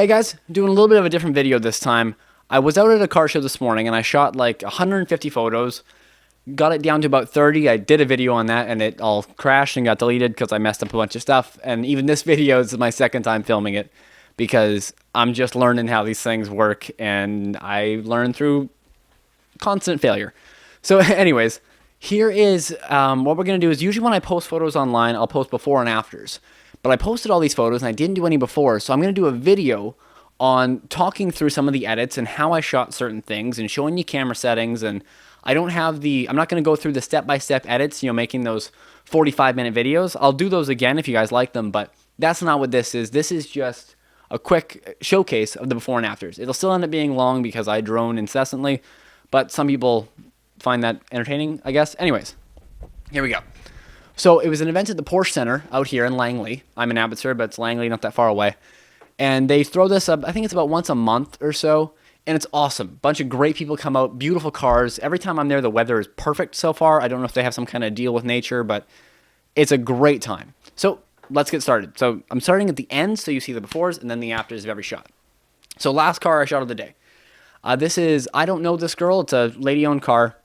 Hey guys, doing a little bit of a different video this time. I was out at a car show this morning and I shot like 150 photos, got it down to about 30. I did a video on that and it all crashed and got deleted because I messed up a bunch of stuff. And even this video is my second time filming it because I'm just learning how these things work and I learn through constant failure. So anyways, here is what we're going to do is usually when I post photos online, I'll post before and afters. But I posted all these photos and I didn't do any before, so I'm going to do a video on talking through some of the edits and how I shot certain things and showing you camera settings. And I'm not going to go through the step-by-step edits, making those 45-minute videos. I'll do those again if you guys like them, but that's not what this is. This is just a quick showcase of the before and afters. It'll still end up being long because I drone incessantly, but some people find that entertaining, I guess. Anyways, here we go. So it was an event at the Porsche Center out here in Langley. I'm in Abbotsford, but it's Langley, not that far away. And they throw this up, I think it's about once a month or so, and it's awesome. Bunch of great people come out, beautiful cars. Every time I'm there, the weather is perfect so far. I don't know if they have some kind of deal with nature, but it's a great time. So let's get started. So I'm starting at the end, so you see the befores and then the afters of every shot. So last car I shot of the day. This is, I don't know this girl. It's a lady-owned car,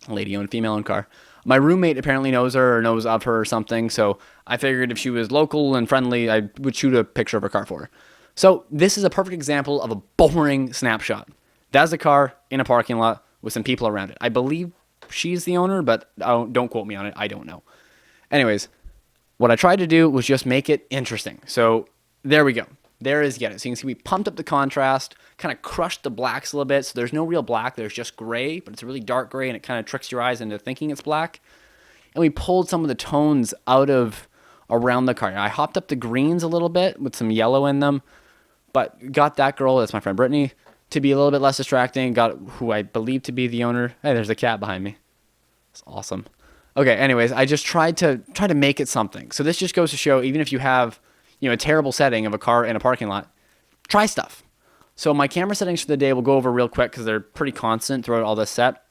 lady-owned, female-owned car. My roommate apparently knows her or knows of her or something, so I figured if she was local and friendly, I would shoot a picture of her car for her. So this is a perfect example of a boring snapshot. That's a car in a parking lot with some people around it. I believe she's the owner, but don't quote me on it. I don't know. Anyways, what I tried to do was just make it interesting. So there we go. There is get it. So you can see we pumped up the contrast, kind of crushed the blacks a little bit. So there's no real black. There's just gray, but it's a really dark gray, and it kind of tricks your eyes into thinking it's black. And we pulled some of the tones out of around the car. I hopped up the greens a little bit with some yellow in them, but got that girl, that's my friend Brittany, to be a little bit less distracting. Got who I believe to be the owner. Hey, there's a cat behind me. It's awesome. Okay, anyways, I just tried to make it something. So this just goes to show, even if you have a terrible setting of a car in a parking lot, try stuff. So my camera settings for the day we'll go over real quick because they're pretty constant throughout all this set.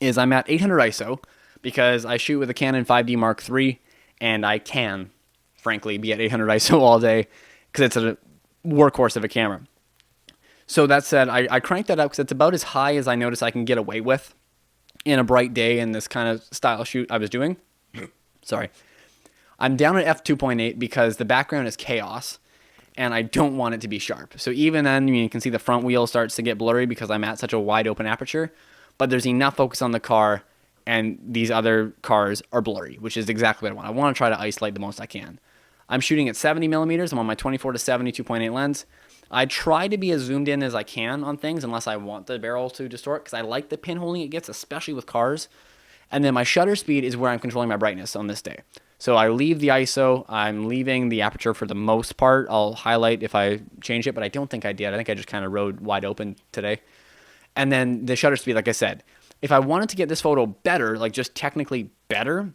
Is I'm at 800 ISO because I shoot with a Canon 5D Mark III, and I can, frankly, be at 800 ISO all day because it's a workhorse of a camera. So that said, I cranked that up because it's about as high as I notice I can get away with in a bright day in this kind of style shoot I was doing. Sorry. I'm down at f2.8 because the background is chaos and I don't want it to be sharp. So even then, you can see the front wheel starts to get blurry because I'm at such a wide open aperture, but there's enough focus on the car and these other cars are blurry, which is exactly what I want. I want to try to isolate the most I can. I'm shooting at 70 millimeters. I'm on my 24 to 70 2.8 lens. I try to be as zoomed in as I can on things unless I want the barrel to distort because I like the pinholing it gets, especially with cars. And then my shutter speed is where I'm controlling my brightness on this day. So I leave the ISO, I'm leaving the aperture for the most part. I'll highlight if I change it, but I don't think I did. I think I just kind of rode wide open today. And then the shutter speed, like I said, if I wanted to get this photo better, like just technically better,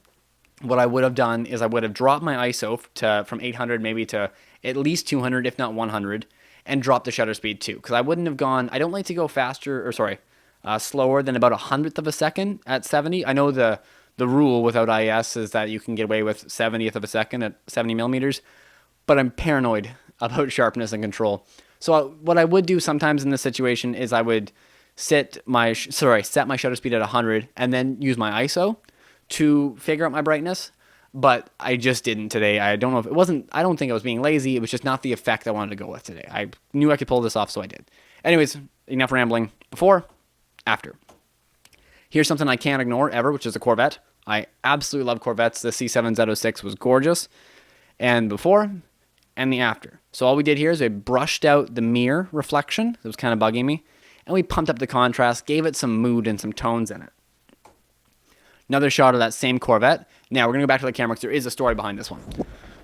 what I would have done is I would have dropped my ISO from 800 maybe to at least 200, if not 100, and dropped the shutter speed too. Because I wouldn't have gone, I don't like to go slower than about 100th of a second at 70. I know the rule without IS is that you can get away with 70th of a second at 70 millimeters, but I'm paranoid about sharpness and control. So what I would do sometimes in this situation is I would set my shutter speed at 100 and then use my ISO to figure out my brightness, but I just didn't today. I don't know if it wasn't, I don't think I was being lazy. It was just not the effect I wanted to go with today. I knew I could pull this off, so I did. Anyways, enough rambling. Before, after. Here's something I can't ignore ever, which is a Corvette. I absolutely love Corvettes. The C7 Z06 was gorgeous. And before and the after. So all we did here is we brushed out the mirror reflection. It was kind of bugging me. And we pumped up the contrast, gave it some mood and some tones in it. Another shot of that same Corvette. Now we're going to go back to the camera because there is a story behind this one.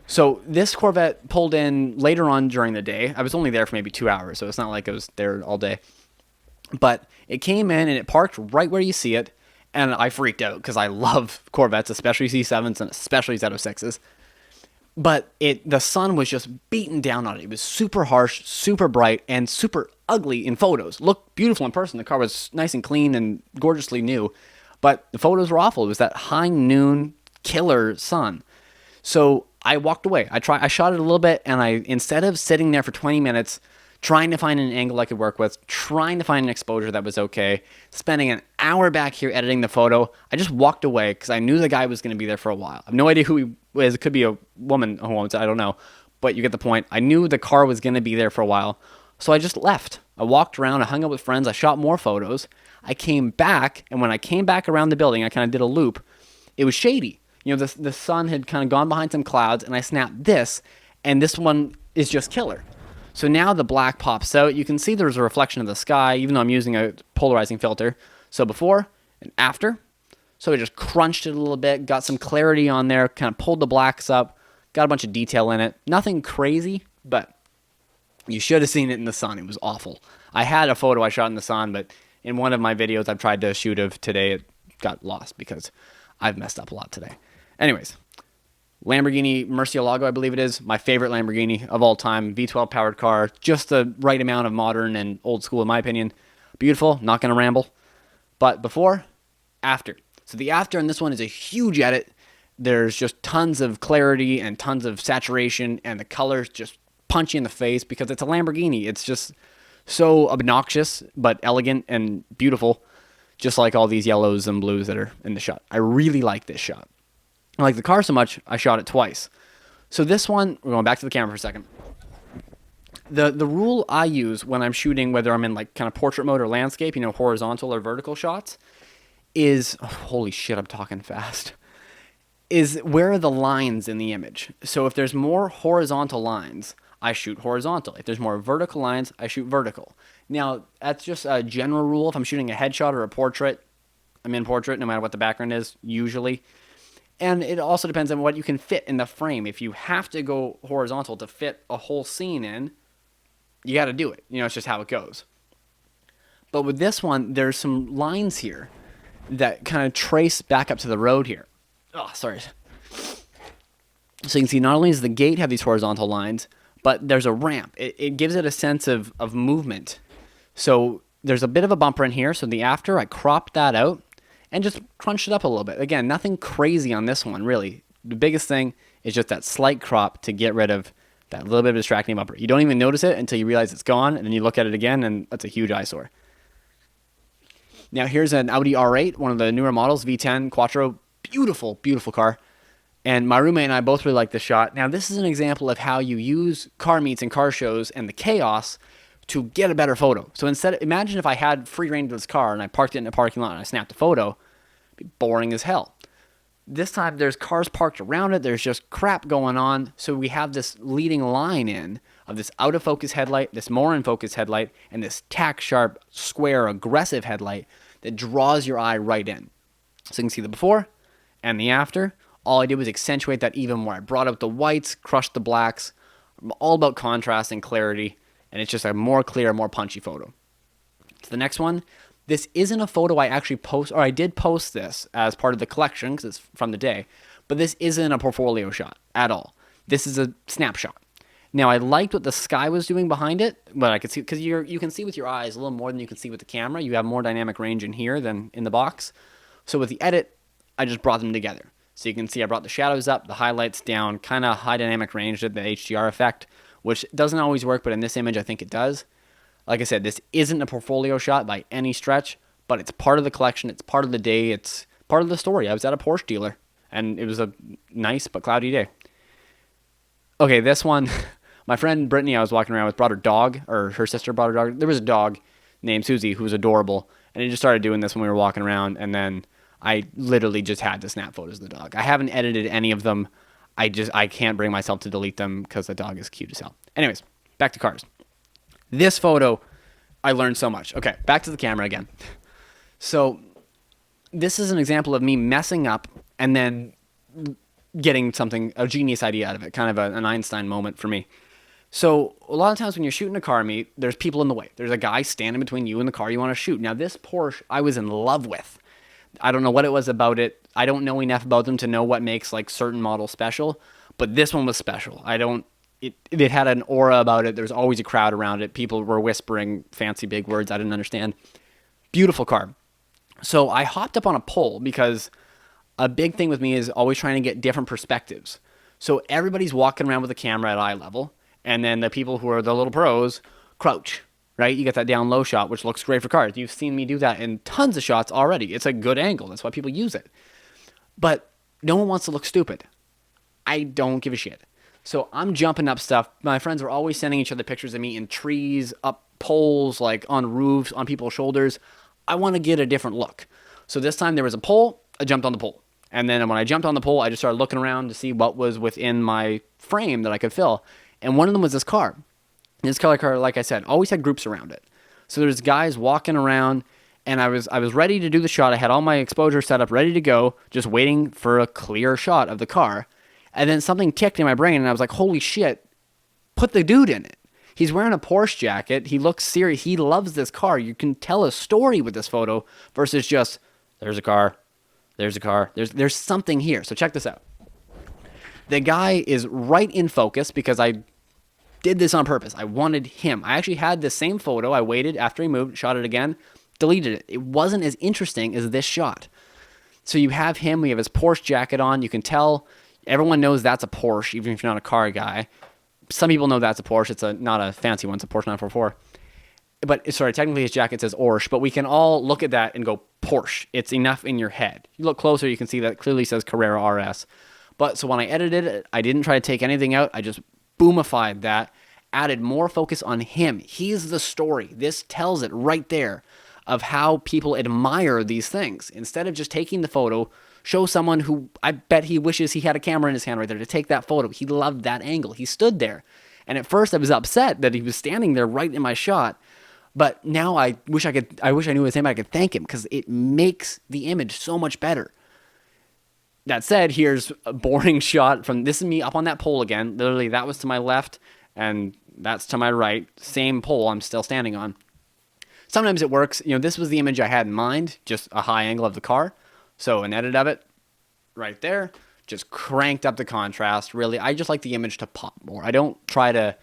So this Corvette pulled in later on during the day. I was only there for maybe 2 hours, so it's not like I was there all day. But it came in and it parked right where you see it. And I freaked out because I love Corvettes, especially C7s and especially Z06s. But the sun was just beating down on it. It was super harsh, super bright, and super ugly in photos. Looked beautiful in person. The car was nice and clean and gorgeously new. But the photos were awful. It was that high noon killer sun. So I walked away. I shot it a little bit, and instead of sitting there for 20 minutes trying to find an angle I could work with, trying to find an exposure that was okay, spending an hour back here editing the photo. I just walked away because I knew the guy was going to be there for a while. I have no idea who he was. It could be a woman who owns it. I don't know. But you get the point. I knew the car was going to be there for a while. So I just left. I walked around. I hung out with friends. I shot more photos. I came back. And when I came back around the building, I kind of did a loop. It was shady. You know, the sun had kind of gone behind some clouds. And I snapped this. And this one is just killer. So now the black pops out. You can see there's a reflection of the sky, even though I'm using a polarizing filter. So before and after. So I just crunched it a little bit, got some clarity on there, kind of pulled the blacks up, got a bunch of detail in it. Nothing crazy, but you should have seen it in the sun. It was awful. I had a photo I shot in the sun, but in one of my videos I've tried to shoot of today, it got lost because I've messed up a lot today. Anyways. Lamborghini Murcielago, I believe it is. My favorite Lamborghini of all time. V12 powered car. Just the right amount of modern and old school in my opinion. Beautiful. Not going to ramble. But before, after. So the after in this one is a huge edit. There's just tons of clarity and tons of saturation. And the colors just punch you in the face because it's a Lamborghini. It's just so obnoxious but elegant and beautiful. Just like all these yellows and blues that are in the shot. I really like this shot. I like the car so much, I shot it twice. So this one, we're going back to the camera for a second. The rule I use when I'm shooting, whether I'm in like kind of portrait mode or landscape, you know, horizontal or vertical shots, is, oh, holy shit, I'm talking fast, is where are the lines in the image? So if there's more horizontal lines, I shoot horizontal. If there's more vertical lines, I shoot vertical. Now, that's just a general rule. If I'm shooting a headshot or a portrait, I'm in portrait no matter what the background is, usually. And it also depends on what you can fit in the frame. If you have to go horizontal to fit a whole scene in, you got to do it. You know, it's just how it goes. But with this one, there's some lines here that kind of trace back up to the road here. Oh, sorry. So you can see not only does the gate have these horizontal lines, but there's a ramp. It gives it a sense of movement. So there's a bit of a bumper in here. So the after, I cropped that out. And just crunched it up a little bit. Again, nothing crazy on this one, really. The biggest thing is just that slight crop to get rid of that little bit of distracting bumper. You don't even notice it until you realize it's gone, and then you look at it again, and that's a huge eyesore. Now, here's an Audi R8, one of the newer models, V10 Quattro. Beautiful, beautiful car. And my roommate and I both really like this shot. Now, this is an example of how you use car meets and car shows and the chaos to get a better photo. So imagine if I had free reign to this car and I parked it in a parking lot and I snapped a photo. It'd be boring as hell. This time there's cars parked around it. There's just crap going on. So we have this leading line in of this out of focus headlight, this more in focus headlight, and this tack sharp, square, aggressive headlight that draws your eye right in. So you can see the before and the after. All I did was accentuate that even more. I brought out the whites, crushed the blacks. I'm all about contrast and clarity. And it's just a more clear, more punchy photo. So the next one, this isn't a photo I actually post, or I did post this as part of the collection because it's from the day, but this isn't a portfolio shot at all. This is a snapshot. Now, I liked what the sky was doing behind it, but I could see, because you can see with your eyes a little more than you can see with the camera. You have more dynamic range in here than in the box. So with the edit, I just brought them together. So you can see I brought the shadows up, the highlights down, kind of high dynamic range, did the HDR effect, which doesn't always work, but in this image, I think it does. Like I said, this isn't a portfolio shot by any stretch, but it's part of the collection. It's part of the day. It's part of the story. I was at a Porsche dealer, and it was a nice but cloudy day. Okay, this one, my friend Brittany I was walking around with brought her dog, or her sister brought her dog. There was a dog named Susie who was adorable, and he just started doing this when we were walking around, and then I literally just had to snap photos of the dog. I haven't edited any of them. I can't bring myself to delete them because the dog is cute as hell. Anyways, back to cars. This photo, I learned so much. Okay, back to the camera again. So this is an example of me messing up and then getting something, a genius idea out of it, kind of an Einstein moment for me. So a lot of times when you're shooting a car meet, there's people in the way. There's a guy standing between you and the car you want to shoot. Now this Porsche I was in love with. I don't know what it was about it. I don't know enough about them to know what makes like certain models special, but this one was special. It had an aura about it. There was always a crowd around it. People were whispering fancy big words I didn't understand. Beautiful car. So I hopped up on a pole because a big thing with me is always trying to get different perspectives. So everybody's walking around with a camera at eye level, and then the people who are the little pros crouch, right? You get that down low shot, which looks great for cars. You've seen me do that in tons of shots already. It's a good angle. That's why people use it. But no one wants to look stupid. I don't give a shit. So I'm jumping up stuff. My friends are always sending each other pictures of me in trees, up poles, like on roofs, on people's shoulders. I want to get a different look. So this time there was a pole. I jumped on the pole. And then when I jumped on the pole, I just started looking around to see what was within my frame that I could fill. And one of them was this car. This color car, like I said, always had groups around it. So there's guys walking around, and I was ready to do the shot. I had all my exposure set up, ready to go, just waiting for a clear shot of the car. And then something ticked in my brain, and I was like, holy shit, put the dude in it. He's wearing a Porsche jacket. He looks serious. He loves this car. You can tell a story with this photo versus just, there's a car, there's a car. There's something here. So check this out. The guy is right in focus because I did this on purpose. I wanted him. I actually had the same photo. I waited after he moved, shot it again, deleted it. It wasn't as interesting as this shot. So you have him. We have his Porsche jacket on. You can tell everyone knows that's a Porsche, even if you're not a car guy. Some people know that's a Porsche. It's not a fancy one. It's a Porsche 944. But sorry, technically his jacket says Porsche, but we can all look at that and go Porsche. It's enough in your head. You look closer, you can see that it clearly says Carrera RS. But so when I edited it, I didn't try to take anything out. I just boomified that, added more focus on him. He's the story. This tells it right there of how people admire these things. Instead of just taking the photo, show someone who I bet he wishes he had a camera in his hand right there to take that photo. He loved that angle. He stood there. And at first I was upset that he was standing there right in my shot. But now I wish I knew his name. I could thank him because it makes the image so much better. That said, here's a boring shot from, this is me up on that pole again. Literally, that was to my left, and that's to my right. Same pole I'm still standing on. Sometimes it works. You know, this was the image I had in mind, just a high angle of the car. So an edit of it, right there, just cranked up the contrast. Really, I just like the image to pop more. I don't try to,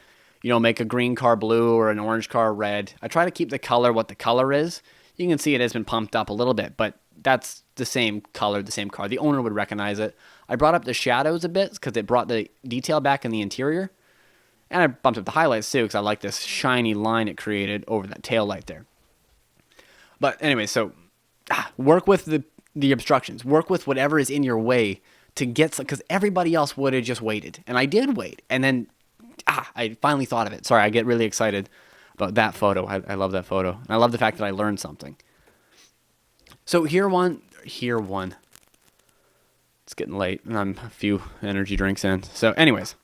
make a green car blue or an orange car red. I try to keep the color what the color is. You can see it has been pumped up a little bit, but that's the same color, the same car. The owner would recognize it. I brought up the shadows a bit because it brought the detail back in the interior. And I bumped up the highlights too because I like this shiny line it created over that tail light there. But anyway, so work with the obstructions. Work with whatever is in your way to get some, because everybody else would have just waited. And I did wait. And then I finally thought of it. Sorry, I get really excited about that photo. I love that photo. And I love the fact that I learned something. So here one. It's getting late, and I'm a few energy drinks in. So anyways,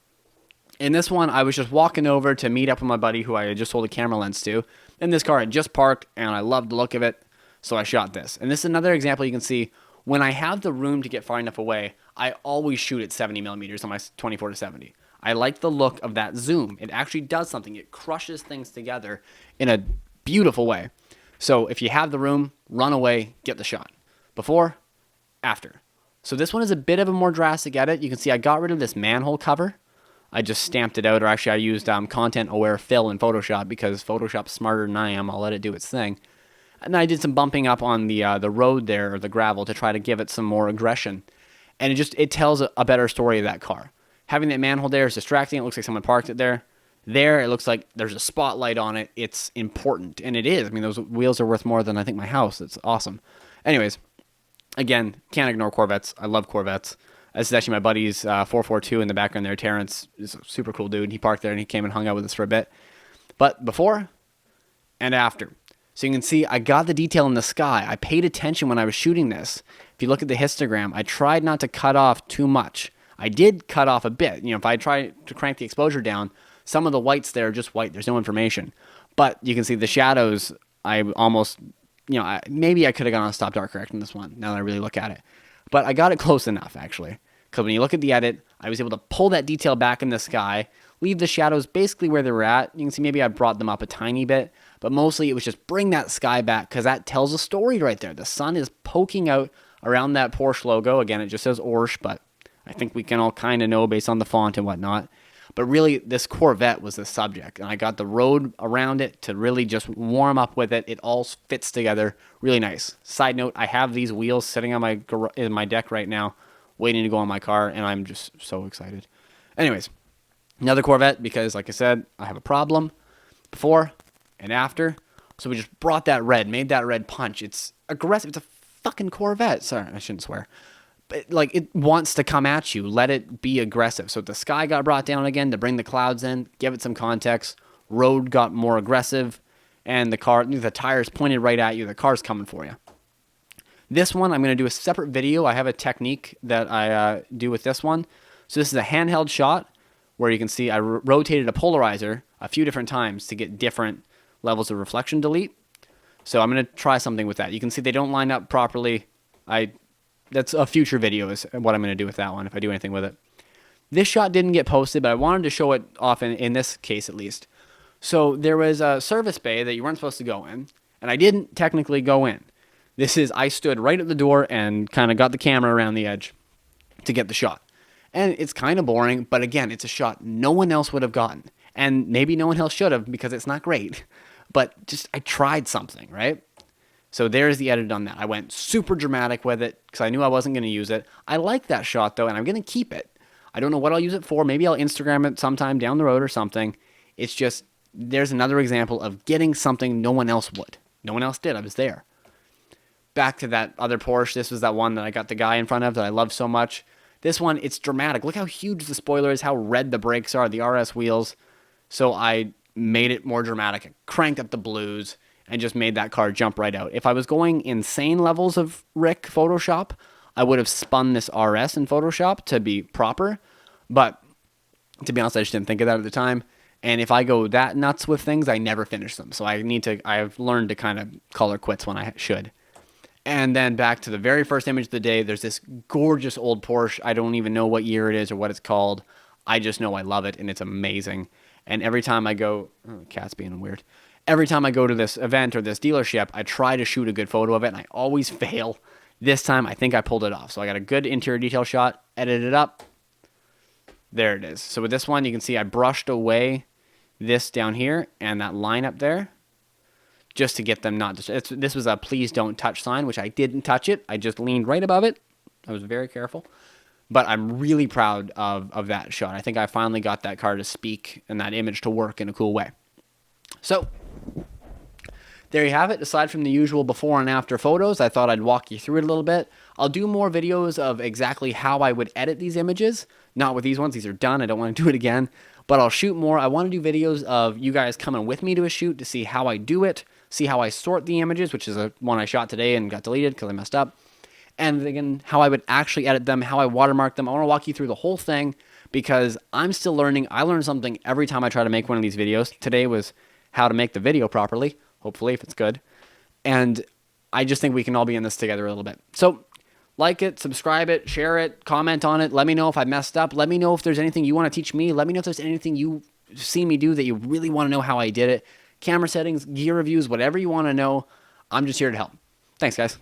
in this one, I was just walking over to meet up with my buddy who I had just sold a camera lens to. And this car had just parked, and I loved the look of it, so I shot this. And this is another example you can see. When I have the room to get far enough away, I always shoot at 70 millimeters on my 24-70. I like the look of that zoom. It actually does something. It crushes things together in a beautiful way. So if you have the room, run away, get the shot. Before, after. So this one is a bit of a more drastic edit. You can see I got rid of this manhole cover. I just stamped it out, or actually I used content-aware fill in Photoshop because Photoshop's smarter than I am. I'll let it do its thing. And then I did some bumping up on the road there, or the gravel, to try to give it some more aggression. And it tells a better story of that car. Having that manhole there is distracting. It looks like someone parked it there. There, it looks like there's a spotlight on it. It's important, and it is. I mean, those wheels are worth more than I think my house. It's awesome. Anyways, again, can't ignore Corvettes. I love Corvettes. This is actually my buddy's 442 in the background there. Terrence is a super cool dude. He parked there, and he came and hung out with us for a bit. But before and after. So you can see I got the detail in the sky. I paid attention when I was shooting this. If you look at the histogram, I tried not to cut off too much. I did cut off a bit. If I try to crank the exposure down, some of the whites there are just white. There's no information. But you can see the shadows, I almost, maybe I could have gone on stop dark correction this one, now that I really look at it. But I got it close enough, actually. Because when you look at the edit, I was able to pull that detail back in the sky, leave the shadows basically where they were at. You can see maybe I brought them up a tiny bit. But mostly it was just bring that sky back because that tells a story right there. The sun is poking out around that Porsche logo. Again, it just says Porsche, but I think we can all kind of know based on the font and whatnot. But really, this Corvette was the subject, and I got the road around it to really just warm up with it. It all fits together really nice. Side note, I have these wheels sitting on my deck right now, waiting to go on my car, and I'm just so excited. Anyways, another Corvette because, like I said, I have a problem. Before, and after. So we just brought that red, made that red punch. It's aggressive. It's a fucking Corvette. Sorry, I shouldn't swear. But like, it wants to come at you. Let it be aggressive. So the sky got brought down again to bring the clouds in, give it some context. Road got more aggressive, and the tires pointed right at you. The car's coming for you. This one, I'm going to do a separate video. I have a technique that I do with this one. So this is a handheld shot where you can see I rotated a polarizer a few different times to get different levels of reflection delete. So I'm going to try something with that. You can see they don't line up properly. That's a future video is what I'm going to do with that one if I do anything with it. This shot didn't get posted, but I wanted to show it off in this case at least. So there was a service bay that you weren't supposed to go in, and I didn't technically go in. I stood right at the door and kind of got the camera around the edge to get the shot. And it's kind of boring, but again, it's a shot no one else would have gotten. And maybe no one else should have because it's not great. But just, I tried something, right? So there's the edit on that. I went super dramatic with it because I knew I wasn't going to use it. I like that shot though, and I'm going to keep it. I don't know what I'll use it for. Maybe I'll Instagram it sometime down the road or something. It's just, there's another example of getting something no one else would. No one else did. I was there. Back to that other Porsche. This was that one that I got the guy in front of that I love so much. This one, it's dramatic. Look how huge the spoiler is, how red the brakes are, the RS wheels. So I made it more dramatic. I cranked up the blues and just made that car jump right out. If I was going insane levels of Rick Photoshop, I would have spun this RS in Photoshop to be proper. But to be honest, I just didn't think of that at the time. And if I go that nuts with things, I never finish them. So I've learned to kind of call it quits when I should. And then back to the very first image of the day, there's this gorgeous old Porsche. I don't even know what year it is or what it's called. I just know I love it, and it's amazing. And every time I go, cat's being weird. Every time I go to this event or this dealership, I try to shoot a good photo of it, and I always fail. This time, I think I pulled it off. So I got a good interior detail shot, edited it up. There it is. So with this one, you can see I brushed away this down here and that line up there, just to get them not to. This was a please don't touch sign, which I didn't touch it. I just leaned right above it. I was very careful. But I'm really proud of that shot. I think I finally got that car to speak and that image to work in a cool way. So there you have it. Aside from the usual before and after photos, I thought I'd walk you through it a little bit. I'll do more videos of exactly how I would edit these images. Not with these ones. These are done. I don't want to do it again. But I'll shoot more. I want to do videos of you guys coming with me to a shoot to see how I do it, see how I sort the images, which is one I shot today and got deleted because I messed up. And again, how I would actually edit them, how I watermark them. I want to walk you through the whole thing because I'm still learning. I learn something every time I try to make one of these videos. Today was how to make the video properly, hopefully, if it's good. And I just think we can all be in this together a little bit. So like it, subscribe it, share it, comment on it. Let me know if I messed up. Let me know if there's anything you want to teach me. Let me know if there's anything you see me do that you really want to know how I did it. Camera settings, gear reviews, whatever you want to know. I'm just here to help. Thanks, guys.